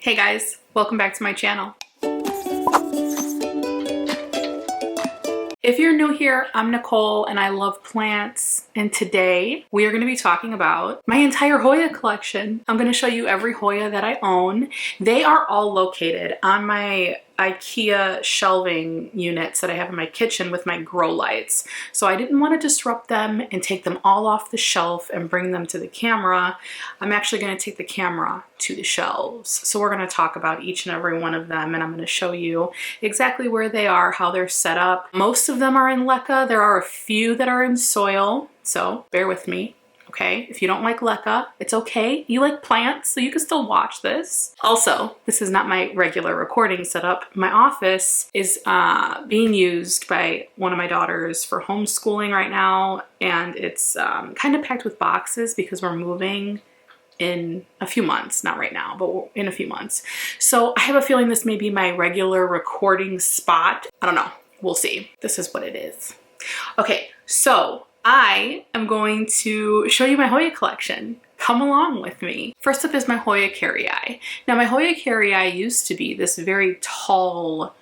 Hey guys, welcome back to my channel. If you're new here, I'm Nicole and I love plants, and today we are going to be talking about my entire Hoya collection. I'm going to show you every Hoya that I own. They are all located on my IKEA shelving units that I have in my kitchen with my grow lights. So I didn't want to disrupt them and take them all off the shelf and bring them to the camera. I'm actually going to take the camera to the shelves. So we're going to talk about each and every one of them, and I'm going to show you exactly where they are, how they're set up. Most of them are in leca. There are a few that are in soil, so bear with me. Okay, if you don't like leca, it's okay. You like plants, so you can still watch this. Also, this is not my regular recording setup. My office is being used by one of my daughters for homeschooling right now, and it's kind of packed with boxes because we're moving in a few months, not right now, but in a few months. So I have a feeling this may be my regular recording spot. I don't know, we'll see. This is what it is. Okay, so I am going to show you my Hoya collection. Come along with me. First up is my Hoya kerrii. Now my Hoya kerrii used to be this very tall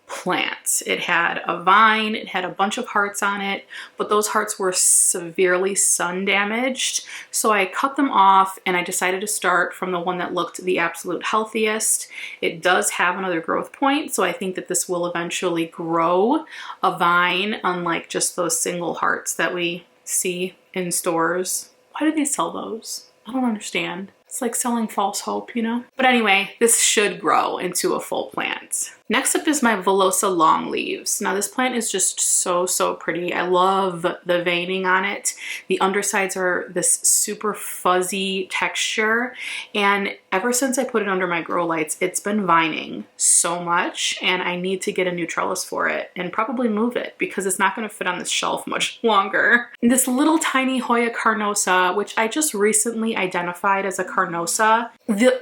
plant. It had a vine, it had a bunch of hearts on it, but those hearts were severely sun damaged. So I cut them off and I decided to start from the one that looked the absolute healthiest. It does have another growth point, so I think that this will eventually grow a vine, unlike just those single hearts that we see in stores. Why do they sell those? I don't understand. It's like selling false hope, you know? But anyway, this should grow into a full plant. Next up is my velosa long leaves. Now this plant is just so pretty. I love the veining on it. The undersides are this super fuzzy texture, and ever since I put it under my grow lights, it's been vining so much, and I need to get a new trellis for it and probably move it because it's not going to fit on this shelf much longer. And this little tiny Hoya Carnosa, which I just recently identified as a Carnosa,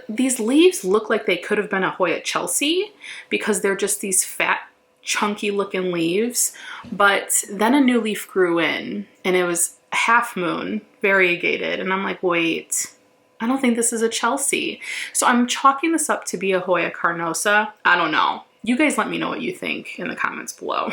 these leaves look like they could have been a Hoya Chelsea because they're just these fat, chunky looking leaves. But then a new leaf grew in and it was half moon, variegated, and I'm like, wait, I don't think this is a Chelsea. So I'm chalking this up to be a Hoya Carnosa. I don't know. You guys let me know what you think in the comments below.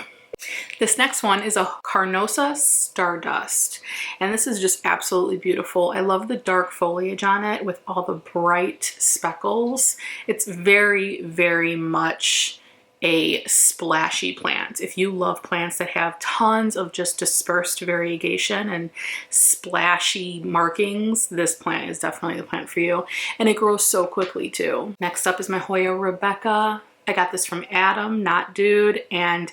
This next one is a Carnosa stardust, and this is just absolutely beautiful. I love the dark foliage on it with all the bright speckles. It's very much a splashy plant. If you love plants that have tons of just dispersed variegation and splashy markings, this plant is definitely the plant for you. And it grows so quickly too. Next up is my Hoya Rebecca. I got this from Adam, not Dude, and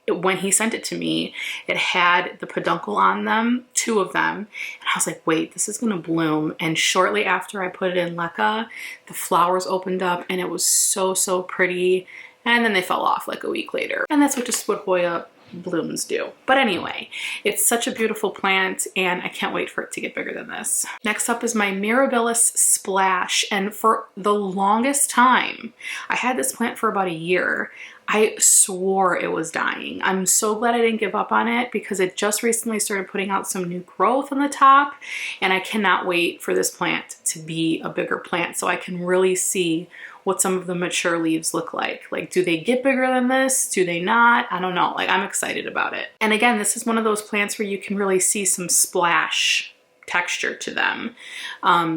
when he sent it to me, it had the peduncle on them, 2 of them, and I was like, wait, this is gonna bloom. And shortly after I put it in leca, the flowers opened up and it was so pretty, and then they fell off like a week later. And that's just what Hoya blooms do. But anyway, it's such a beautiful plant and I can't wait for it to get bigger than this. Next up is my mirabilis Splash, and for the longest time, I had this plant for about a year. I swore it was dying. I'm so glad I didn't give up on it because it just recently started putting out some new growth on the top, and I cannot wait for this plant to be a bigger plant so I can really see what some of the mature leaves look like. Like, do they get bigger than this? Do they not? I don't know. Like, I'm excited about it. And again, this is one of those plants where you can really see some splash texture to them.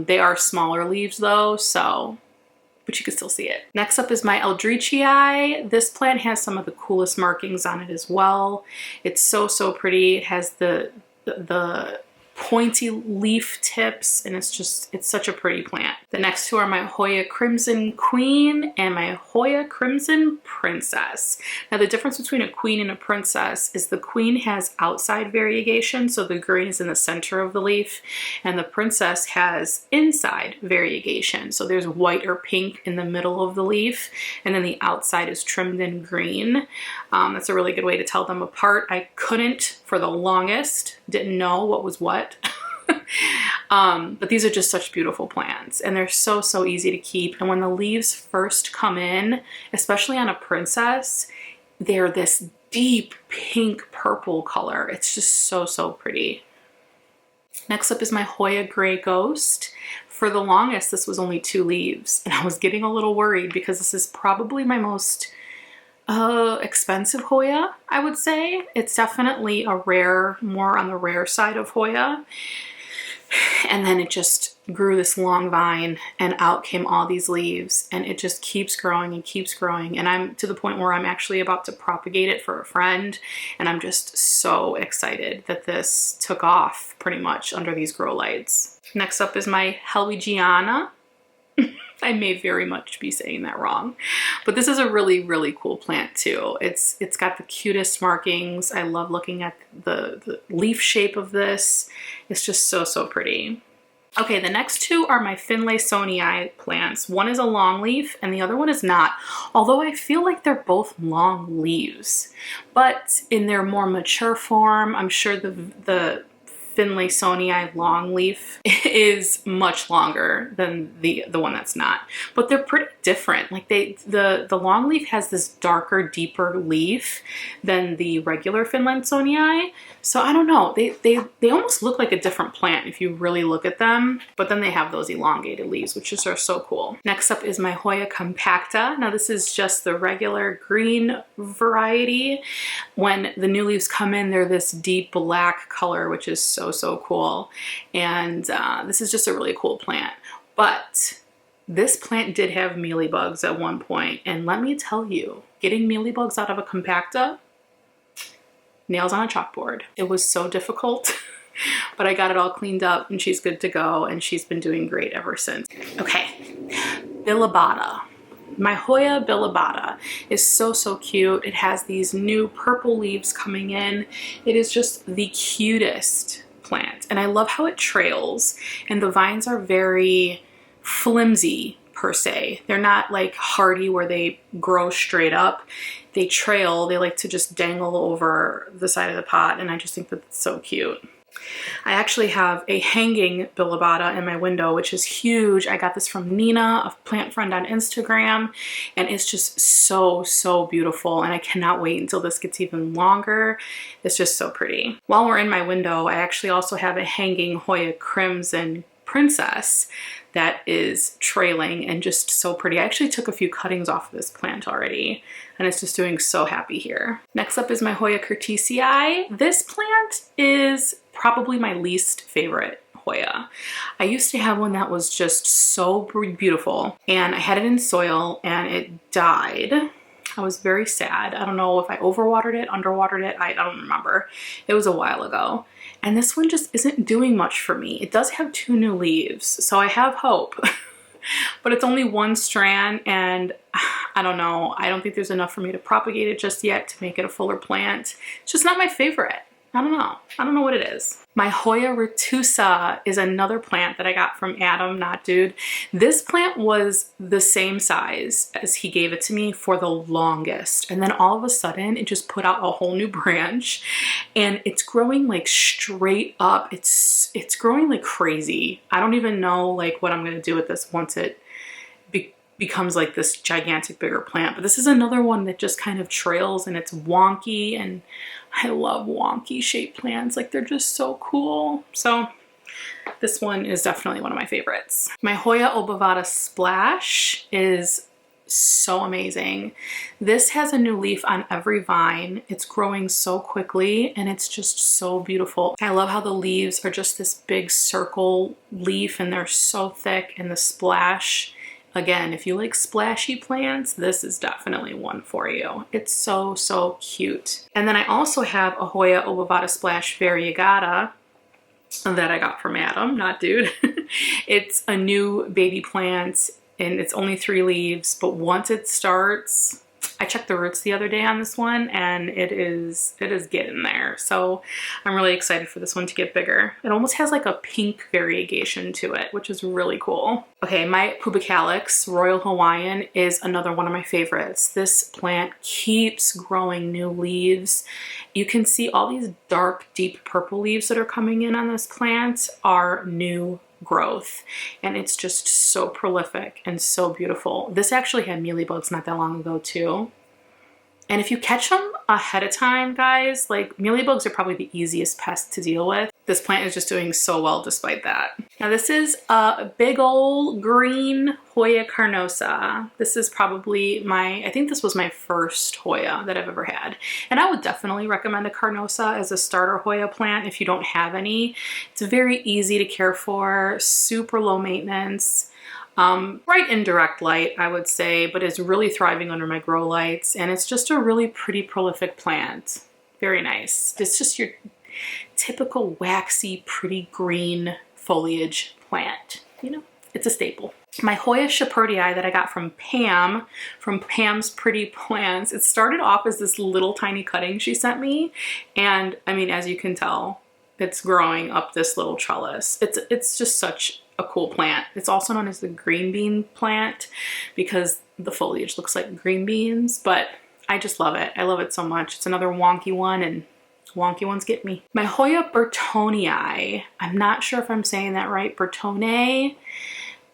They are smaller leaves though, so, but you can still see it. Next up is my Eldritchii. This plant has some of the coolest markings on it as well. It's so pretty. It has the pointy leaf tips, and it's such a pretty plant. The next 2 are my Hoya Crimson Queen and my Hoya Crimson Princess. Now the difference between a queen and a princess is the queen has outside variegation, so the green is in the center of the leaf, and the princess has inside variegation, so there's white or pink in the middle of the leaf, and then the outside is trimmed in green. That's a really good way to tell them apart. I couldn't for the longest, didn't know what was what. But these are just such beautiful plants, and they're so easy to keep. And when the leaves first come in, especially on a princess, they're this deep pink purple color. It's just so pretty. Next up is my Hoya Gray Ghost. For the longest, this was only 2 leaves, and I was getting a little worried because this is probably my most expensive Hoya, I would say. It's definitely a rare, more on the rare side of Hoya. And then it just grew this long vine and out came all these leaves, and it just keeps growing and keeps growing. And I'm to the point where I'm actually about to propagate it for a friend, and I'm just so excited that this took off pretty much under these grow lights. Next up is my Helwegiana. I may very much be saying that wrong, but this is a really, really cool plant too. It's got the cutest markings. I love looking at the leaf shape of this. It's just so, so pretty. Okay, the next 2 are my Finlaysonii plants. One is a long leaf and the other one is not, although I feel like they're both long leaves. But in their more mature form, I'm sure the Finlaysonii longleaf is much longer than the one that's not, but they're pretty different. Like the longleaf has this darker, deeper leaf than the regular Finlaysonii. So I don't know, they almost look like a different plant if you really look at them, but then they have those elongated leaves, which just are so cool. Next up is my Hoya compacta. Now this is just the regular green variety. When the new leaves come in, they're this deep black color, which is so, so cool. And this is just a really cool plant. But this plant did have mealybugs at one point, and let me tell you, getting mealybugs out of a compacta, nails on a chalkboard. It was so difficult, but I got it all cleaned up and she's good to go, and she's been doing great ever since. Okay, bilobata. My Hoya bilobata is so, so cute. It has these new purple leaves coming in. It is just the cutest plant, and I love how it trails, and the vines are very flimsy per se. They're not like hardy where they grow straight up. They trail. They like to just dangle over the side of the pot, and I just think that it's so cute. I actually have a hanging bilobata in my window, which is huge. I got this from Nina, a plant friend on Instagram, and it's just so, so beautiful, and I cannot wait until this gets even longer. It's just so pretty. While we're in my window, I actually also have a hanging Hoya Crimson Princess that is trailing and just so pretty. I actually took a few cuttings off of this plant already, and it's just doing so happy here. Next up is my Hoya Cartesia. This plant is probably my least favorite Hoya. I used to have one that was just so beautiful, and I had it in soil and it died. I was very sad. I don't know if I overwatered it, underwatered it, I don't remember. It was a while ago. And this one just isn't doing much for me. It does have 2 new leaves, so I have hope. But it's only 1 strand, and I don't know. I don't think there's enough for me to propagate it just yet to make it a fuller plant. It's just not my favorite. I don't know. I don't know what it is. My Hoya retusa is another plant that I got from Adam, not dude. This plant was the same size as he gave it to me for the longest. And then all of a sudden it just put out a whole new branch, and it's growing like straight up. It's growing like crazy. I don't even know like what I'm going to do with this once it becomes like this gigantic bigger plant. But this is another one that just kind of trails, and it's wonky, and I love wonky shaped plants. Like, they're just so cool. So this one is definitely one of my favorites. My Hoya obovata Splash is so amazing. This has a new leaf on every vine. It's growing so quickly, and it's just so beautiful. I love how the leaves are just this big circle leaf, and they're so thick, and the splash, again, if you like splashy plants, this is definitely one for you. It's so, so cute. And then I also have a Hoya obovata Splash variegata that I got from Adam, not dude. It's a new baby plant, and it's only 3 leaves, but once it starts, I checked the roots the other day on this one, and it is getting there. So I'm really excited for this one to get bigger. It almost has like a pink variegation to it, which is really cool. Okay, my Pubicalyx Royal Hawaiian is another one of my favorites. This plant keeps growing new leaves. You can see all these dark, deep purple leaves that are coming in on this plant are new growth, and it's just so prolific and so beautiful. This actually had mealybugs not that long ago too, And if you catch them ahead of time, guys, like mealybugs are probably the easiest pest to deal with. This plant is just doing so well despite that. Now this is a big old green Hoya Carnosa. This is probably I think this was my first Hoya that I've ever had. And I would definitely recommend a Carnosa as a starter Hoya plant if you don't have any. It's very easy to care for, super low maintenance. Right in direct light, I would say, but is really thriving under my grow lights. And it's just a really pretty prolific plant. Very nice. It's just your typical waxy, pretty green foliage plant. You know, it's a staple. My Hoya shepherdii that I got from Pam's Pretty Plants, it started off as this little tiny cutting she sent me. And I mean, as you can tell, it's growing up this little trellis. It's just such a cool plant. It's also known as the green bean plant because the foliage looks like green beans, but I just love it. I love it so much. It's another wonky one, and wonky ones get me. My Hoya Bertonii, I'm not sure if I'm saying that right. Bertoni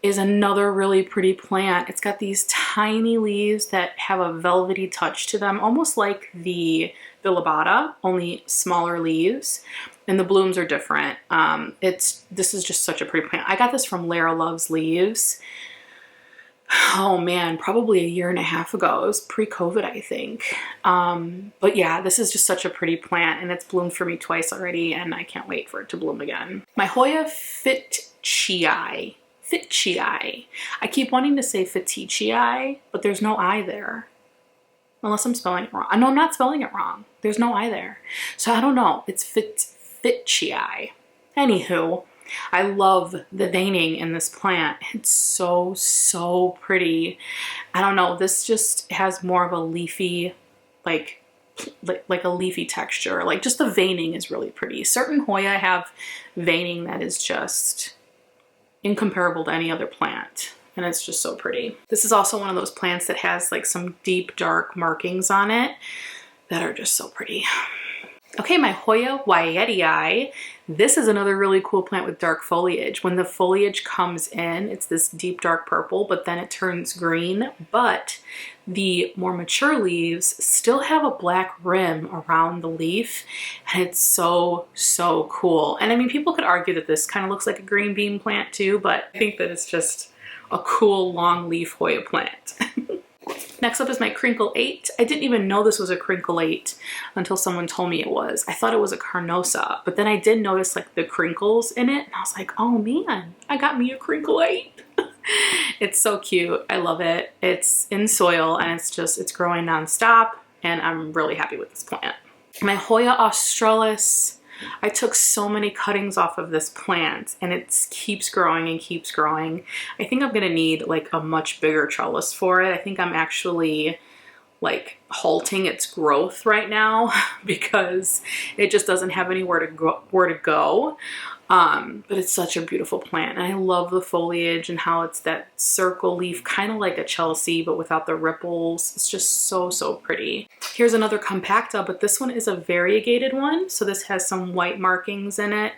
is another really pretty plant. It's got these tiny leaves that have a velvety touch to them, almost like the obovata, only smaller leaves. And the blooms are different. This is just such a pretty plant. I got this from Lara Loves Leaves. Oh man, probably a year and a half ago. It was pre-COVID, I think. But yeah, this is just such a pretty plant, and it's bloomed for me twice already, and I can't wait for it to bloom again. My Hoya fitchii. Fitchii. I keep wanting to say fitchii, but there's no I there. Unless I'm spelling it wrong. No, I'm not spelling it wrong. There's no I there. So I don't know. It's fitchii. Anywho, I love the veining in this plant. It's so, so pretty. I don't know. This just has more of a leafy, like a leafy texture. Like just the veining is really pretty. Certain Hoya have veining that is just incomparable to any other plant. And it's just so pretty. This is also one of those plants that has like some deep dark markings on it that are just so pretty. Okay, my Hoya varieties. This is another really cool plant with dark foliage. When the foliage comes in, it's this deep dark purple, but then it turns green. But the more mature leaves still have a black rim around the leaf, and it's so, so cool. And I mean, people could argue that this kind of looks like a green bean plant too, but I think that it's just a cool long leaf Hoya plant. Next up is my crinkle 8. I didn't even know this was a crinkle 8 until someone told me it was. I thought it was a Carnosa, but then I did notice like the crinkles in it, and I was like, oh man, I got me a crinkle 8. It's so cute. I love it. It's in soil, and it's growing nonstop, and I'm really happy with this plant. My Hoya australis. I took so many cuttings off of this plant, and it keeps growing and keeps growing. I think I'm gonna need like a much bigger trellis for it. I think I'm actually like halting its growth right now because it just doesn't have anywhere to go. But it's such a beautiful plant, and I love the foliage and how it's that circle leaf, kind of like a Chelsea, but without the ripples. It's just so, so pretty. Here's another compacta, but this one is a variegated one. So this has some white markings in it,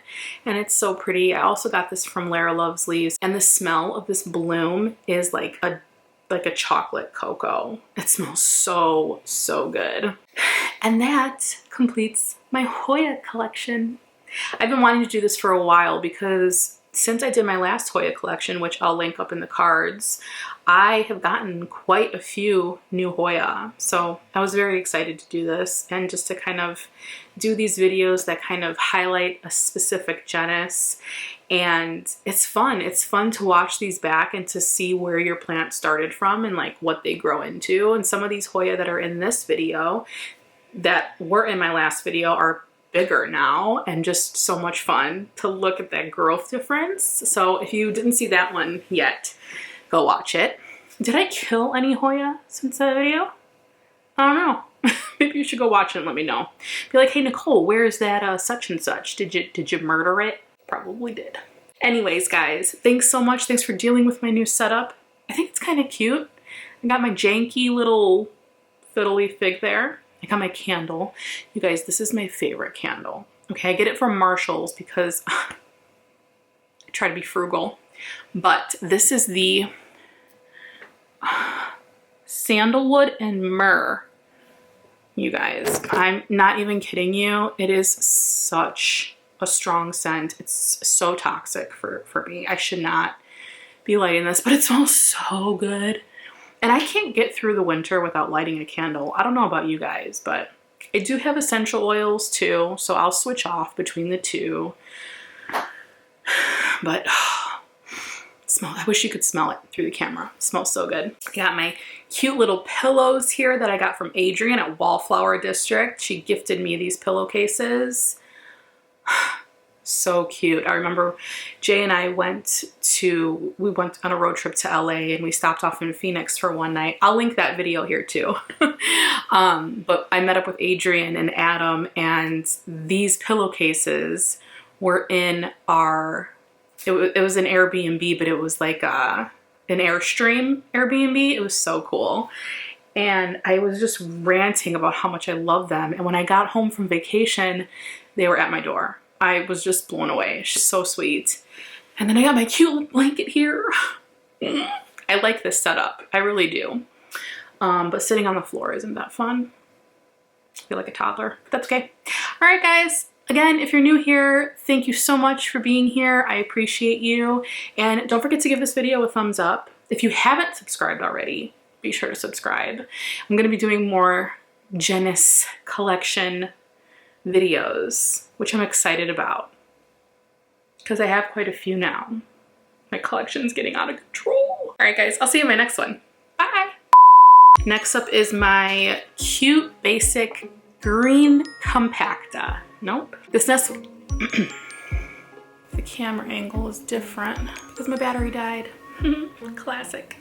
and it's so pretty. I also got this from Lara Loves Leaves, and the smell of this bloom is like a chocolate cocoa. It smells so, so good. And that completes my Hoya collection. I've been wanting to do this for a while because since I did my last Hoya collection, which I'll link up in the cards, I have gotten quite a few new Hoya. So I was very excited to do this and just to kind of do these videos that kind of highlight a specific genus. And it's fun. It's fun to watch these back and to see where your plant started from and like what they grow into. And some of these Hoya that are in this video that were in my last video are bigger now, and just so much fun to look at that growth difference. So if you didn't see that one yet, go watch it. Did I kill any Hoya since that video? I don't know. Maybe you should go watch it and let me know. Be like, hey Nicole, where is that such and such? Did you murder it? Probably did. Anyways, guys, thanks so much. Thanks for dealing with my new setup. I think it's kind of cute. I got my janky little fiddly fig there. I got my candle. You guys, this is my favorite candle. Okay, I get it from Marshall's because I try to be frugal. But this is the sandalwood and myrrh you guys. I'm not even kidding you. It is such a strong scent. It's so toxic for me. I should not be lighting this, but it smells so good. And I can't get through the winter without lighting a candle. I don't know about you guys, but I do have essential oils too, so I'll switch off between the two. But I wish you could smell it through the camera. It smells so good. I got my cute little pillows here that I got from Adrienne at Wallflower District. She gifted me these pillowcases. So cute. I remember Jay and I went on a road trip to LA and we stopped off in Phoenix for one night. I'll link that video here too. But I met up with Adrienne and Adam, and these pillowcases were in our, it was an Airbnb, but it was like an Airstream Airbnb. It was so cool. And I was just ranting about how much I love them. And when I got home from vacation, they were at my door. I was just blown away. She's so sweet. And then I got my cute little blanket here. I like this setup. I really do. But sitting on the floor isn't that fun. I feel like a toddler, but that's okay. All right, guys. Again, if you're new here, thank you so much for being here. I appreciate you. And don't forget to give this video a thumbs up. If you haven't subscribed already, be sure to subscribe. I'm going to be doing more genus collection videos, which I'm excited about because I have quite a few now. My collection's getting out of control. All right, guys, I'll see you in my next one. Bye. Next up is my cute, basic green compacta. Nope. This nest, the camera angle is different because my battery died. Classic.